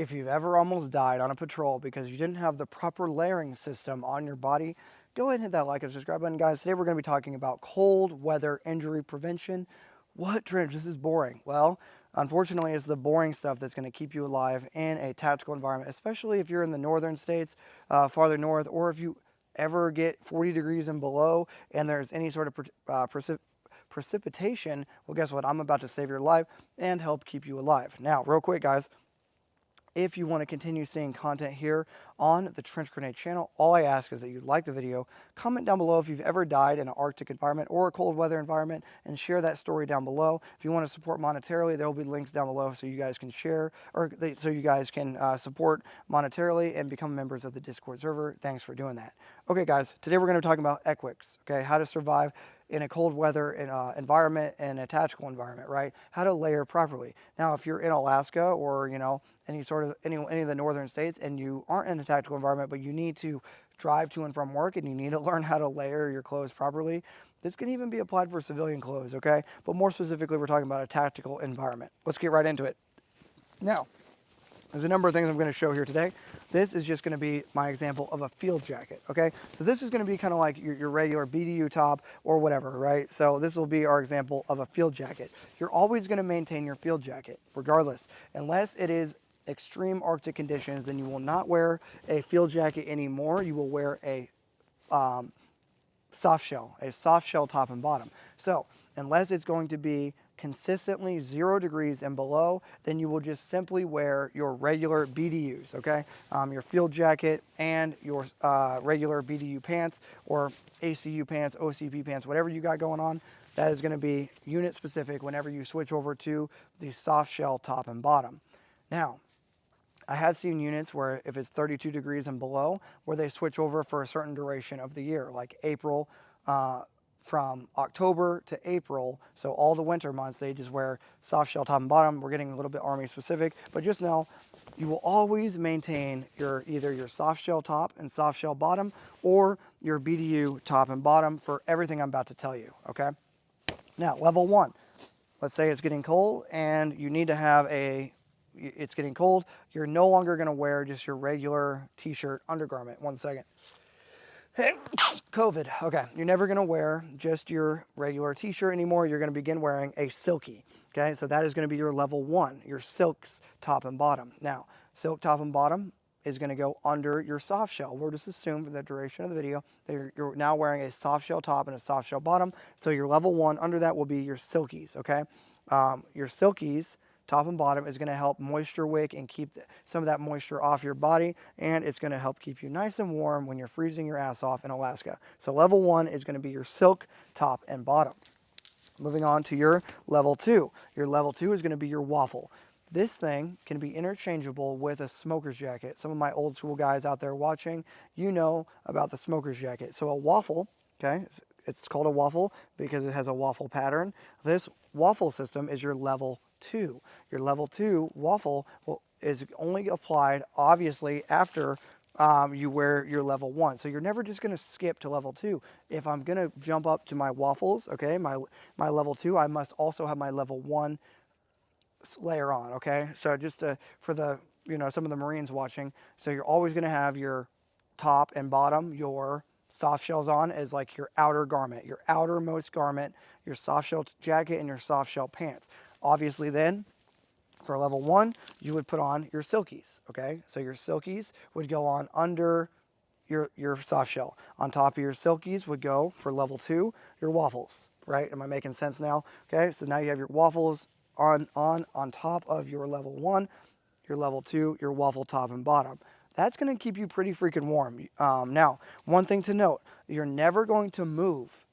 If you've ever almost died on a patrol because you didn't have the proper layering system on your body, go ahead and hit that like and subscribe button, guys. Today we're going to be talking about cold weather injury prevention. What, Trench? This is boring. Well, unfortunately, it's the boring stuff that's going to keep you alive in a tactical environment, especially if you're in the northern states, farther north, or if you ever get 40 degrees and below and there's any sort of precipitation. Well, guess what? I'm about to save your life and help keep you alive. Now, real quick, guys. If you want to continue seeing content here on the Trench Grenade channel, all I ask is that you like the video, comment down below if you've ever died in an Arctic environment or a cold weather environment, and share that story down below. If you want to support monetarily, there will be links down below so you guys can share, or so you guys can support monetarily and become members of the Discord server. Thanks for doing that. Okay, guys, today we're going to be talking about equics, okay, how to survive in a cold weather environment and a tactical environment, right? How to layer properly. Now, if you're in Alaska or, any of the northern states and you aren't in a tactical environment, but you need to drive to and from work and you need to learn how to layer your clothes properly, this can even be applied for civilian clothes, okay? But more specifically, we're talking about a tactical environment. Let's get right into it. Now, there's a number of things I'm going to show here today. This is just going to be my example of a field jacket, okay? So this is going to be kind of like your regular BDU top or whatever, right? So this will be our example of a field jacket. You're always going to maintain your field jacket, regardless, unless it is extreme Arctic conditions, then you will not wear a field jacket anymore. You will wear a soft shell top and bottom. So unless it's going to be consistently 0 degrees and below, then you will just simply wear your regular BDUs, okay? Your field jacket and your regular BDU pants or ACU pants, OCP pants, whatever you got going on. That is going to be unit specific whenever you switch over to the soft shell top and bottom. Now, I have seen units where if it's 32 degrees and below, where they switch over for a certain duration of the year, like April, from October to April. So all the winter months, they just wear soft shell top and bottom. We're getting a little bit Army specific, but just know you will always maintain either your soft shell top and soft shell bottom or your BDU top and bottom for everything I'm about to tell you, okay? Now, level 1. Let's say it's getting cold and you need to have it's getting cold. You're no longer going to wear just your regular t-shirt undergarment. One second. COVID. Okay. You're never going to wear just your regular t-shirt anymore. You're going to begin wearing a silky. Okay. So that is going to be your level 1, your silks top and bottom. Now, silk top and bottom is going to go under your soft shell. We'll just assume for the duration of the video that you're now wearing a soft shell top and a soft shell bottom. So your level 1 under that will be your silkies. Okay. Your silkies top and bottom is going to help moisture wick and keep some of that moisture off your body, and it's going to help keep you nice and warm when you're freezing your ass off in Alaska. So level 1 is going to be your silk top and bottom. Moving on to your level 2. Your level 2 is going to be your waffle. This thing can be interchangeable with a smoker's jacket. Some of my old school guys out there watching, you know about the smoker's jacket. So a waffle, okay, it's called a waffle because it has a waffle pattern. This waffle system is your level 2. Your level 2 waffle is only applied, obviously, after you wear your level 1. So you're never just going to skip to level 2. If I'm going to jump up to my waffles, okay, my level 2, I must also have my level 1 layer on, okay? So just for the, some of the Marines watching, so you're always going to have your top and bottom, your soft shells on as like your outer garment, your outermost garment, your soft shell jacket and your soft shell pants. Obviously then, for level 1, you would put on your silkies, okay? So your silkies would go on under your soft shell. On top of your silkies would go, for level 2, your waffles, right? Am I making sense now? Okay, so now you have your waffles on top of your level 1, your level 2, your waffle top and bottom. That's going to keep you pretty freaking warm. Now, one thing to note, you're never going to move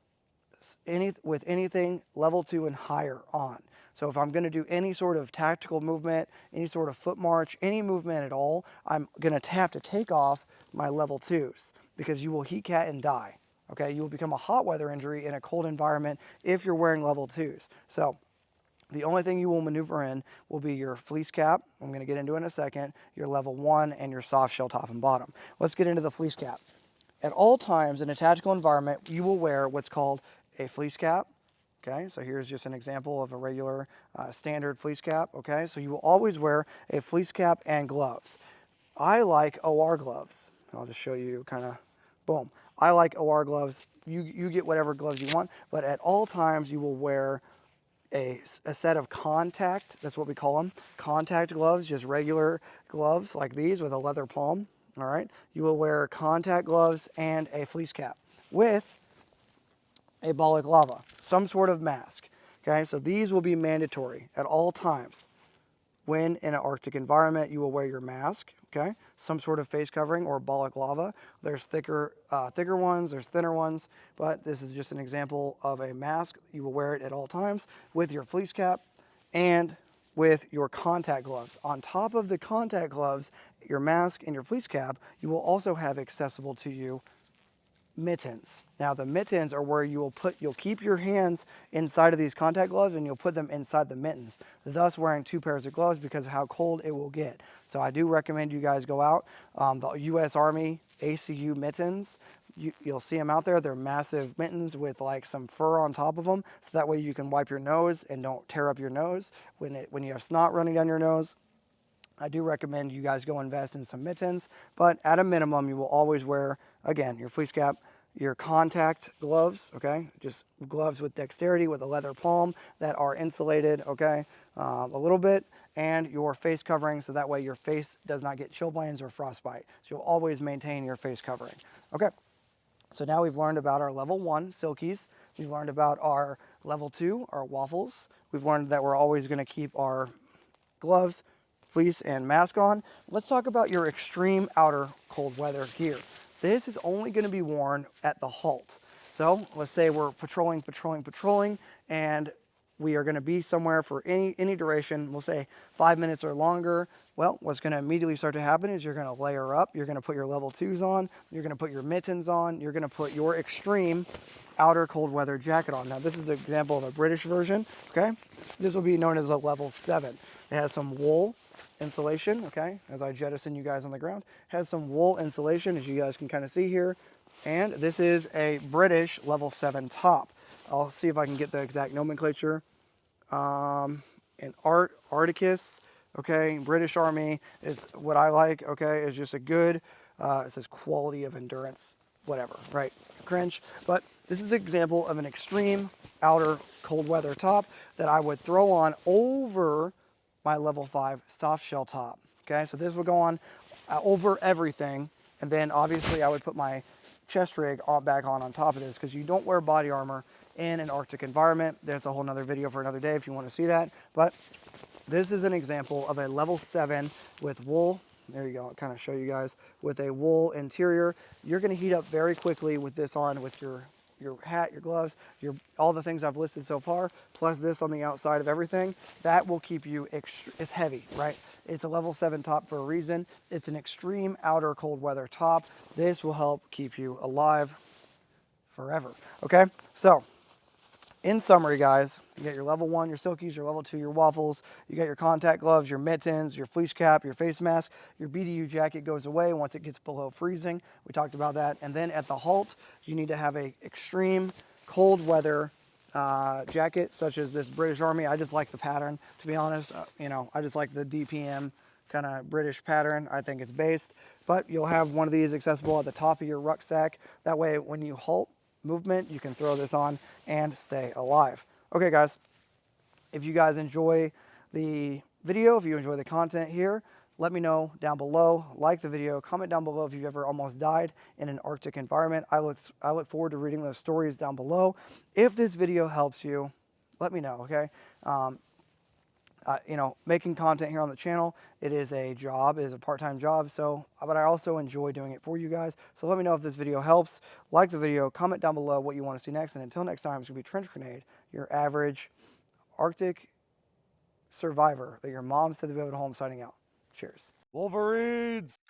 with anything level 2 and higher on. So if I'm going to do any sort of tactical movement, any sort of foot march, any movement at all, I'm going to have to take off my level 2s because you will heat cat and die. Okay, you will become a hot weather injury in a cold environment if you're wearing level 2s. So the only thing you will maneuver in will be your fleece cap, I'm going to get into in a second, your level 1, and your soft shell top and bottom. Let's get into the fleece cap. At all times in a tactical environment, you will wear what's called a fleece cap, Okay, so here's just an example of a regular standard fleece cap. Okay, so you will always wear a fleece cap and gloves. I like OR gloves. I'll just show you kind of, boom. I like OR gloves. You get whatever gloves you want, but at all times you will wear a set of contact, that's what we call them, contact gloves, just regular gloves like these with a leather palm. All right, you will wear contact gloves and a fleece cap with a balaclava, some sort of mask. Okay, so these will be mandatory at all times. When in an Arctic environment, you will wear your mask, okay? Some sort of face covering or balaclava. There's thicker ones, there's thinner ones, but this is just an example of a mask. You will wear it at all times with your fleece cap and with your contact gloves. On top of the contact gloves, your mask and your fleece cap, you will also have accessible to you mittens. Now the mittens are where you'll keep your hands inside of these contact gloves and you'll put them inside the mittens, thus wearing 2 pairs of gloves because of how cold it will get. So I do recommend you guys go out. The U.S. Army ACU mittens, you'll see them out there. They're massive mittens with like some fur on top of them, so that way you can wipe your nose and don't tear up your nose when you have snot running down your nose. I do recommend you guys go invest in some mittens, but at a minimum, you will always wear, again, your fleece cap, your contact gloves, okay? Just gloves with dexterity with a leather palm that are insulated, okay? A little bit, and your face covering so that way your face does not get chilblains or frostbite. So you'll always maintain your face covering, okay? So now we've learned about our level 1 silkies. We've learned about our level 2, our waffles. We've learned that we're always gonna keep our gloves, fleece, and mask on. Let's talk about your extreme outer cold weather gear. This is only going to be worn at the halt. So let's say we're patrolling, and we are going to be somewhere for any duration, we'll say 5 minutes or longer. Well, what's going to immediately start to happen is you're going to layer up, you're going to put your level 2s on, you're going to put your mittens on, you're going to put your extreme outer cold weather jacket on. Now this is an example of a British version, okay? This will be known as a level 7. It has some wool insulation, okay? As I jettison you guys on the ground. It has some wool insulation, as you guys can kind of see here. And this is a British level 7 top. I'll see if I can get the exact nomenclature. An Arcticus, okay? British Army is what I like, okay? It's just a good, it says quality of endurance, whatever, right? Cringe. But this is an example of an extreme outer cold weather top that I would throw on over my level 5 soft shell top. Okay, so this would go on over everything, and then obviously I would put my chest rig back on top of this because you don't wear body armor in an Arctic environment. There's a whole nother video for another day if you want to see that, but this is an example of a level 7 with wool. There you go, I'll kind of show you guys with a wool interior. You're going to heat up very quickly with this on, with your hat, your gloves, all the things I've listed so far, plus this on the outside of everything. That will keep you, it's heavy, right? It's a level 7 top for a reason. It's an extreme outer cold weather top. This will help keep you alive forever, okay? So, in summary, guys, you got your level 1, your silkies, your level 2, your waffles, you got your contact gloves, your mittens, your fleece cap, your face mask, your BDU jacket goes away once it gets below freezing. We talked about that. And then at the halt, you need to have a extreme cold weather jacket, such as this British Army. I just like the pattern, to be honest. I just like the DPM kind of British pattern. I think it's based. But you'll have one of these accessible at the top of your rucksack. That way, when you halt movement, you can throw this on and stay alive. Okay, guys, if you guys enjoy the video, if you enjoy the content here, let me know down below. Like the video, comment down below if you've ever almost died in an Arctic environment. I look forward to reading those stories down below. If this video helps you, let me know, okay? Making content here on the channel, it is a job, it is a part-time job, but I also enjoy doing it for you guys. So let me know if this video helps. Like the video, comment down below what you want to see next, and until next time, it's going to be Trench Grenade, your average Arctic survivor that your mom said to be able to home, signing out. Cheers. Wolverines!